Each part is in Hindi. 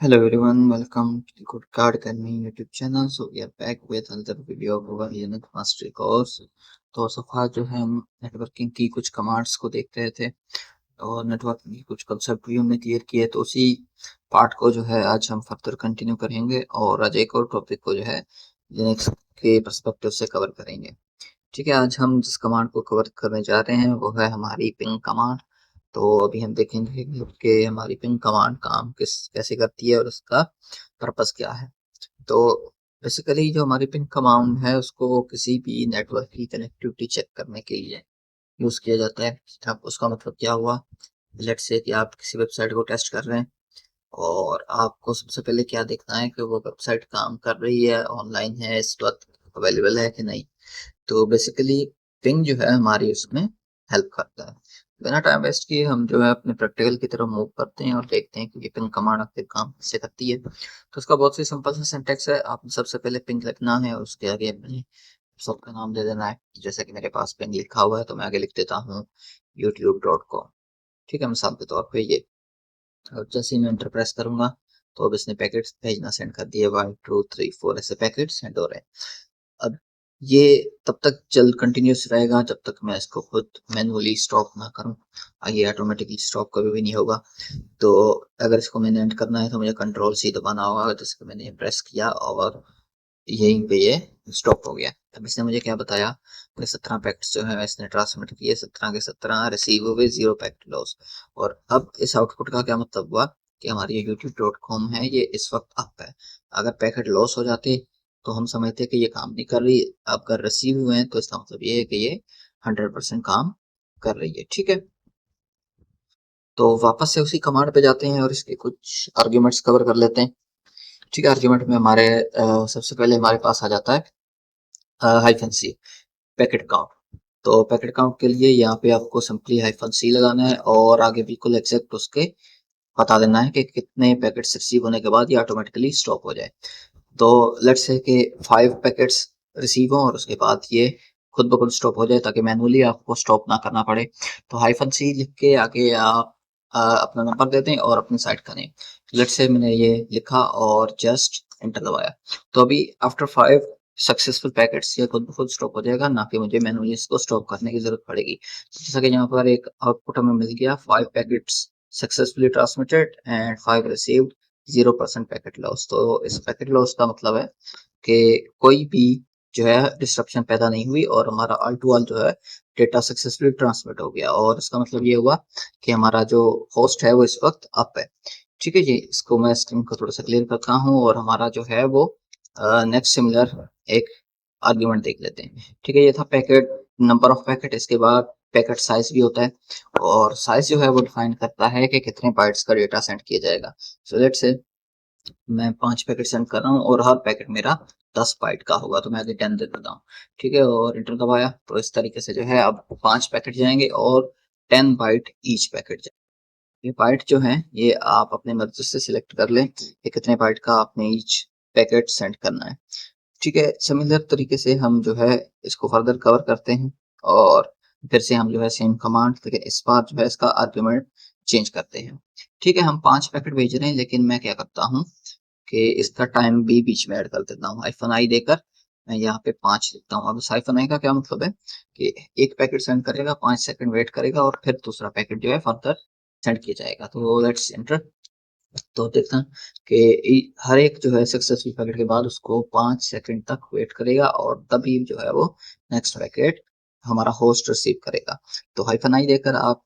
Hello everyone, welcome to the Good Card Academy YouTube channel. So we are back with another video of our Linux Mastery course. तो सफा जो है हम नेटवर्किंग की कुछ कमांड्स को देख रहे थे और नेटवर्किंग की कुछ कंसेप्ट भी हमने क्लियर किए। तो उसी पार्ट को जो है आज हम फर्दर कंटिन्यू करेंगे और आज एक और टॉपिक को जो है लिनक्स के पर्सपेक्टिव से कवर करेंगे। ठीक है, आज हम जिस कमांड को कवर करने जा रहे हैं वो है हमारी पिंग कमांड। तो अभी हम देखेंगे कि हमारी पिंग कमांड काम कैसे करती है और उसका पर्पस क्या है। तो बेसिकली जो हमारी पिंग कमांड है उसको किसी भी नेटवर्क की कनेक्टिविटी चेक करने के लिए यूज किया जाता है। अब उसका मतलब क्या हुआ, लेट्स से कि आप किसी वेबसाइट को टेस्ट कर रहे हैं और आपको सबसे पहले क्या देखना है कि वो वेबसाइट काम कर रही है, ऑनलाइन है, इस वक्त अवेलेबल है कि नहीं। तो बेसिकली पिंग जो है हमारी उसमें हेल्प करता है। बिना टाइम वेस्ट किए हम जो है अपने प्रैक्टिकल की तरफ मूव करते हैं और देखते हैं कि ये पिंग कमांड आखिर काम कैसे करती है। तो उसका बहुत ही सिंपल सा सिंटेक्स है, आपने सबसे पहले पिंग लिखना है और उसके आगे अपने सबका नाम दे देना है। जैसे कि मेरे पास पिंग लिखा हुआ है तो मैं आगे लिख देता हूँ youtube.com। ठीक है, मिसाल के तौर पे ये। और जैसे ही मैं एंटर प्रेस करूंगा तो अब इसने पैकेट्स भेजना सेंड कर दिए, 1 2 3 4 ऐसे पैकेट सेंड हो रहे हैं। अब ये तब तक चल कंटिन्यूस रहेगा जब तक मैं इसको खुद मैनुअली स्टॉप ना करूं। ये ऑटोमेटिकली स्टॉप कभी भी नहीं होगा। तो अगर इसको मैंने एंड करना है तो मुझे कंट्रोल सी दबाना होगा, जैसे कि मैंने प्रेस किया और यहीं पे ये स्टॉप हो गया। अब इसने मुझे क्या बताया कि 17 पैकेट्स जो है इसने ट्रांसमिट किए, 17 के 17 रिसीव हुए, 0 पैकेट लॉस। और अब इस आउटपुट का क्या मतलब हुआ कि हमारी ये youtube.com है ये इस वक्त अप है। अगर पैकेट लॉस हो जाते तो हम समझते कि ये काम नहीं कर रही। अगर रिसीव हुए हैं तो इसका मतलब ये है कि ये 100% काम कर रही है। ठीक है, तो वापस से उसी कमांड पे जाते हैं और इसके कुछ आर्ग्यूमेंट्स कवर कर लेते हैं। ठीक है, आर्ग्यूमेंट में हमारे सबसे पहले हमारे पास आ जाता है हाइफन सी, पैकेट काउंट। तो पैकेट काउंट के लिए यहाँ पे आपको सिंपली हाइफन सी लगाना है और आगे बिल्कुल एग्जैक्ट उसके बता देना है कि कितने पैकेट्स रिसीव होने के बाद ये ऑटोमेटिकली स्टॉप हो जाए। तो लेट्स से कि 5 पैकेट्स रिसीव हो और उसके बाद ये खुद ब खुद स्टॉप हो जाए ताकि मैनुअली आपको स्टॉप ना करना पड़े। तो हाइफन सी लिख के आगे आप अपना नंबर दे दें और अपनी साइट का नेम। लेट्स से मैंने ये लिखा और जस्ट एंटर दबाया। तो अभी आफ्टर 5 सक्सेसफुल पैकेट्स ये खुद ब खुद स्टॉप हो जाएगा, ना कि मुझे मैनुअली इसको स्टॉप करने की जरूरत पड़ेगी। जैसा कि यहाँ पर एक आउटपुट हमें मिल गया, 5 packets successfully transmitted and 5 received, 0% packet loss. तो इस पैकेट लॉस का मतलब है कि कोई भी जो है डिस्ट्रप्शन पैदा नहीं हुई और हमारा ऑल टू ऑल जो है डेटा सक्सेसफुली ट्रांसमिट हो गया। और इसका मतलब ये हुआ कि हमारा जो होस्ट है वो इस वक्त अप है। ठीक है जी, इसको मैं स्क्रीन को थोड़ा सा क्लियर करता हूँ और हमारा जो है वो नेक्स्ट सिमिलर एक आर्ग्यूमेंट देख लेते हैं। ठीक है, ये था पैकेट नंबर ऑफ पैकेट। इसके बाद पैकेट साइज भी होता है और साइज जो है वो डिफाइन करता है कि कितने बाइट्स का डेटा सेंड किया जाएगा। सो लेट्स से मैं 5 पैकेट सेंड कर रहा हूँ और हर पैकेट मेरा 10 बाइट का होगा, तो मैं आगे 10 दे देता हूँ। ठीक है, और इंटर दबाया तो इस तरीके से जो है अब 5 पैकेट जाएंगे और 10 बाइट ईच पैकेट जाएंगे। ये बाइट जो है ये आप अपने मर्जी से सिलेक्ट कर लें कि कितने बाइट का आपने ईच पैकेट सेंड करना है। ठीक है, सिमिलर तरीके से हम जो है इसको फर्दर कवर करते हैं और फिर से हम जो है सेम कमांड, लेकिन इस बार जो है इसका आर्ग्यूमेंट चेंज करते हैं। ठीक है, हम 5 पैकेट भेज रहे हैं लेकिन मैं क्या करता हूँ कि इसका टाइम भी बीच में ऐड कर देता हूँ, हाइफन आई देकर मैं यहाँ पे 5 लिखता हूँ। अब इस हाइफन आई का क्या मतलब है कि एक पैकेट सेंड करेगा, 5 सेकंड वेट करेगा और फिर दूसरा पैकेट जो है फर्दर सेंड किया जाएगा। तो लेट्स एंटर। तो देखते हैं कि हर एक जो है सक्सेसफुल पैकेट के बाद उसको 5 सेकंड तक वेट करेगा और तभी जो है वो नेक्स्ट पैकेट हमारा होस्ट रिसीव करेगा। तो हाइफन आई देकर आप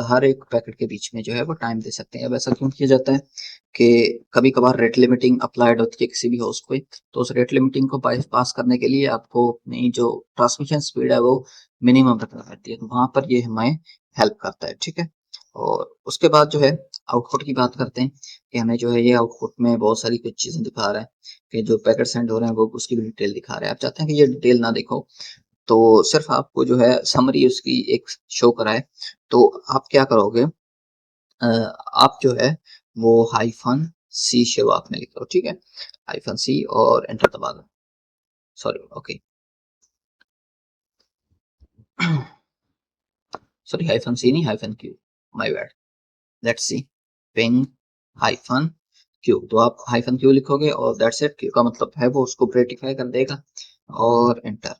हर एक पैकेट के बीच में जो है वो टाइम दे सकते हैं। अब ऐसा क्यों किया जाता है कि कभी कभार रेट लिमिटिंग अप्लाइड होती है किसी भी होस्ट पे, तो उस रेट लिमिटिंग को पास करने के लिए आपको अपनी जो ट्रांसमिशन स्पीड है वो मिनिमम रखना पड़ती है। तो वहां पर ये हमें हेल्प करता है। ठीक है, और उसके बाद जो है आउटपुट की बात करते हैं कि हमें जो है ये आउटपुट में बहुत सारी कुछ चीजें दिखा रहा है कि जो पैकेट सेंड हो रहे हैं वो उसकी भी डिटेल दिखा रहा है। आप चाहते हैं कि ये डिटेल ना देखो तो सिर्फ आपको जो है समरी उसकी एक शो कराए, तो आप क्या करोगे, आप जो है वो हाइफन सी शुरुआत में लिख लो। ठीक है, हाइफन सी और एंटर दबा दो। सॉरी, ओके, सॉरी, हाइफन सी नहीं, hyphen Q, my bad. Let's see, ping hyphen Q, तो आप हाइफन क्यू लिखोगे और दैट्स इट। क्यू का मतलब है वो उसको रेटिफाई कर देगा और एंटर।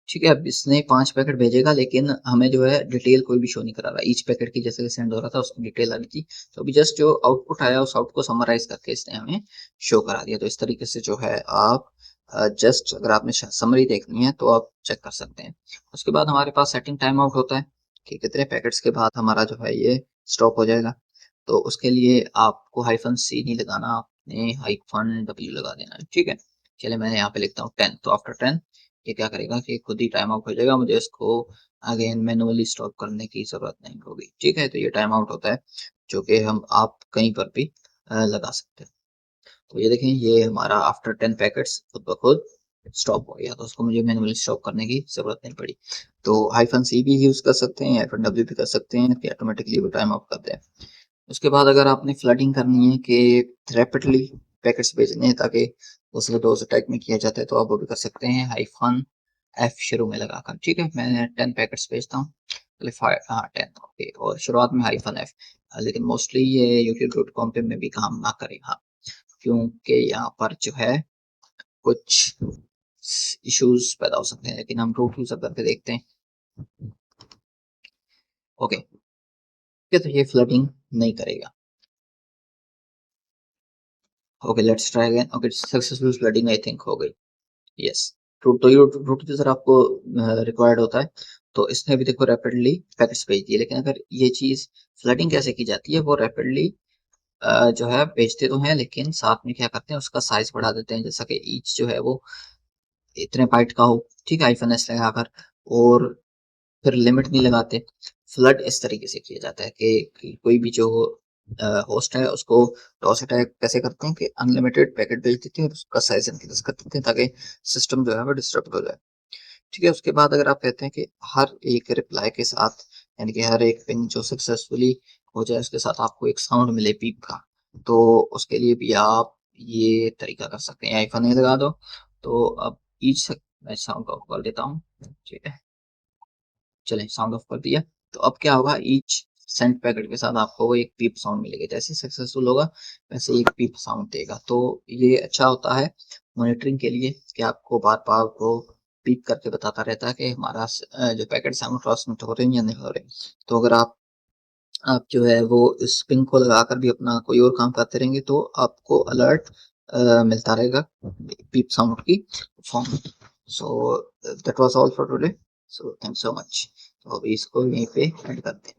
ठीक है, अब इसने 5 पैकेट भेजेगा लेकिन हमें जो है डिटेल कोई भी शो नहीं करा रहा। ईच पैकेट की जैसे सेंड हो रहा था उसकी डिटेल आ रही थी, तो अभी जस्ट जो आउटपुट आया उस आउट को समराइज करके इसने हमें शो करा दिया। तो इस तरीके से जो है आप जस्ट अगर आपने समरी देखनी है तो आप चेक कर सकते हैं। उसके बाद हमारे पास सेटिंग टाइम आउट होता है कि कितने पैकेट्स के बाद हमारा जो है ये स्टॉप हो जाएगा। तो उसके लिए आपको हाइफन सी नहीं लगाना, आपने हाइफन डब्ल्यू लगा देना है। ठीक है, चलिए मैं यहाँ पे लिखता हूँ 10, तो आफ्टर 10 ये क्या करेगा कि खुद ही टाइम आउट हो जाएगा, मुझे इसको अगेन मैनुअली स्टॉप करने की जरूरत नहीं होगी। ठीक है, तो ये टाइम आउट होता है जो कि हम आप कहीं पर भी लगा सकते हैं। तो ये देखें, ये हमारा आफ्टर 10 पैकेट्स खुद ब खुद स्टॉप हो गया, तो उसको मुझे मैनुअली स्टॉप करने की जरूरत नहीं पड़ी। तो हाइफन सी भी यूज कर सकते हैं, हाइफन डब्ल्यू भी कर सकते हैं कि ऑटोमेटिकली वो टाइम आउट करते हैं। उसके बाद अगर आपने फ्लडिंग करनी है कि रैपिडली पैकेट्स भेजने हैं ताकि दूसरे डोज अटैक में किया जाता है, तो आप वो भी कर सकते हैं हाइफन एफ शुरू में लगाकर। ठीक है, मैं 10 पैकेट्स भेजता हूँ, चलिए 5, हाँ 10, ओके, और शुरुआत में हाइफन एफ। लेकिन मोस्टली ये youtube.com पे में भी काम ना करे, हाँ, क्योंकि यहाँ पर जो है कुछ इश्यूज पैदा हो सकते हैं, लेकिन हम रूट यूजर करके देखते हैं। ओके, तो ये फ्लडिंग नहीं करेगा। Okay, let's try again. Okay, successful flooding I think हो गई। यस, रूट, तो ये रूट यूजर आपको रिक्वायर्ड होता है। तो इसने भी देखो रैपिडली पैकेट्स भेज दिए, लेकिन अगर ये चीज फ्लडिंग कैसे की जाती है, वो रैपिडली जो है भेजते तो हैं लेकिन साथ में क्या करते हैं उसका साइज बढ़ा देते हैं, जैसा कि ईच जो है वो इतने बाइट का हो। ठीक है, आईफन एस लगाकर, और फिर लिमिट नहीं लगाते। फ्लड इस तरीके से किया जाता है कि कोई भी जो होस्ट है उसको टॉस अटैक कैसे करते हैं कि अनलिमिटेड पैकेट भेज देते हैं और उसका साइज इंक्रीज कर देते हैं ताकि सिस्टम जो है वो डिस्टर्ब हो जाए। ठीक है, उसके बाद अगर आप कहते हैं कि हर एक रिप्लाई के साथ, यानी कि हर एक पिंग जो सक्सेसफुली हो जाए उसके साथ आपको एक साउंड मिले पीप का, तो उसके लिए भी आप ये तरीका कर सकते हैं, आईफन ए लगा दो। तो अब ईच मैं साउंड ऑफ कर देता हूँ। ठीक है, चलें साउंड ऑफ कर दिया। तो अब क्या होगा, ईच सेंट पैकेट के साथ आपको वो एक पीप साउंड मिलेगा, जैसे सक्सेसफुल होगा वैसे एक पीप साउंड देगा। तो ये अच्छा होता है मॉनिटरिंग के लिए कि आपको बार बार वो पीप करके बताता रहता है कि हमारा जो पैकेट है वो ट्रांसमिट हो रहे हैं या नहीं हो रहे। तो अगर आप जो है वो इस पिंग को लगाकर भी अपना कोई और काम करते रहेंगे तो आपको अलर्ट मिलता रहेगा पीप साउंड की form. So that was all for today, so thanks so much. तो अभी इसको यहीं पे एंड करते हैं।